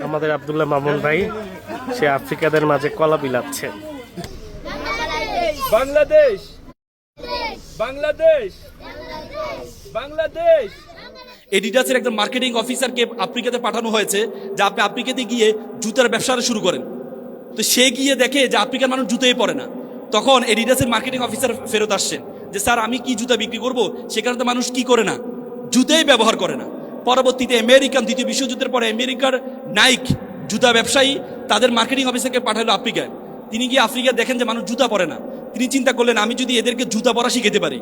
আমাদের আব্দুল্লাহ মামুন ভাই সে আফ্রিকাদের মাঝে কলা বিলাচ্ছে। বাংলাদেশ বাংলাদেশ বাংলাদেশ। এডিডাসের একটা মার্কেটিং অফিসারকে আফ্রিকাতে পাঠানো হয়েছে যে আপনি আফ্রিকাতে গিয়ে জুতার ব্যবসা শুরু করেন। তো সে গিয়ে দেখে যে আফ্রিকার মানুষ জুতোই পরে না। তখন এডিডাসের মার্কেটিং অফিসার ফেরত আসছেন যে স্যার আমি কি জুতা বিক্রি করব, সেখানে তো মানুষ কি করে না, জুতোই ব্যবহার করে না। পরবর্তীতে আমেরিকান দ্বিতীয় বিশ্বযুদ্ধের পরে আমেরিকার নাইক জুতা ব্যবসায়ী তাদের মার্কেটিং অফিসারকে পাঠালো আফ্রিকায়। তিনি গিয়ে আফ্রিকায় দেখেন যে মানুষ জুতা পরে না। তিনি চিন্তা করলেন আমি যদি এদেরকে জুতা পরা শিখাতে পারি,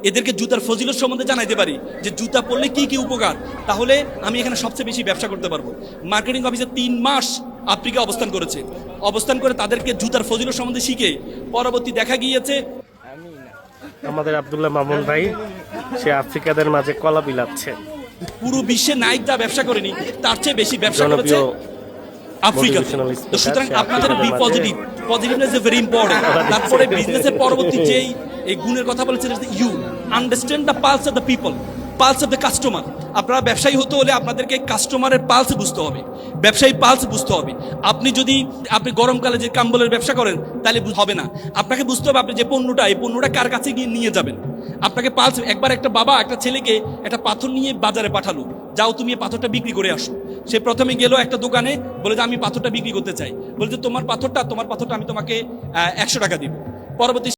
এদেরকে জুতার ফজিলত সম্বন্ধে জানাইতে পারি যে জুতা পরলে কি কি উপকার, তাহলে আমি এখানে সবচেয়ে বেশি ব্যবসা করতে পারবো। মার্কেটিং অফিসে 3 মাস আফ্রিকা অবস্থান করেছে। অবস্থান করে তাদেরকে জুতার ফজিলত সম্বন্ধে শিখে পরবর্তী দেখা গিয়েছে আমাদের আব্দুল্লাহ মামুন ভাই সে আফ্রিকাদের মাঝে কলা বিলাচ্ছে। পুরো বিশ্বে নাইক যা ব্যবসা করেনি তার চেয়ে বেশি ব্যবসা করেছে আফ্রিকা। তো সুতরাং আপনাদের be positive, positiveness is very important. তারপরে বিজনেসের পরবর্তী যেই এই গুণের কথা বলেছেন, you understand the pulse of the people, pulse of the customer. আপনারা ব্যবসায়ী হতে হলে আপনাদেরকে কাস্টমারের পালস বুঝতে হবে, ব্যবসায়ী পালস বুঝতে হবে। আপনি গরমকালে যে কাম্বলের ব্যবসা করেন তাহলে হবে না। আপনাকে বুঝতে হবে আপনি যে পণ্যটা, এই পণ্যটা কার কাছে গিয়ে নিয়ে যাবেন। আপনাকে পালস, একবার একটা বাবা একটা ছেলেকে একটা পাথর নিয়ে বাজারে পাঠালো, যাও তুমি এই পাথরটা বিক্রি করে আসো। সে প্রথমে গেল একটা দোকানে, বলে যে আমি পাথরটা বিক্রি করতে চাই। বলে যে তোমার পাথরটা আমি তোমাকে 100 টাকা দিব। পরবর্তী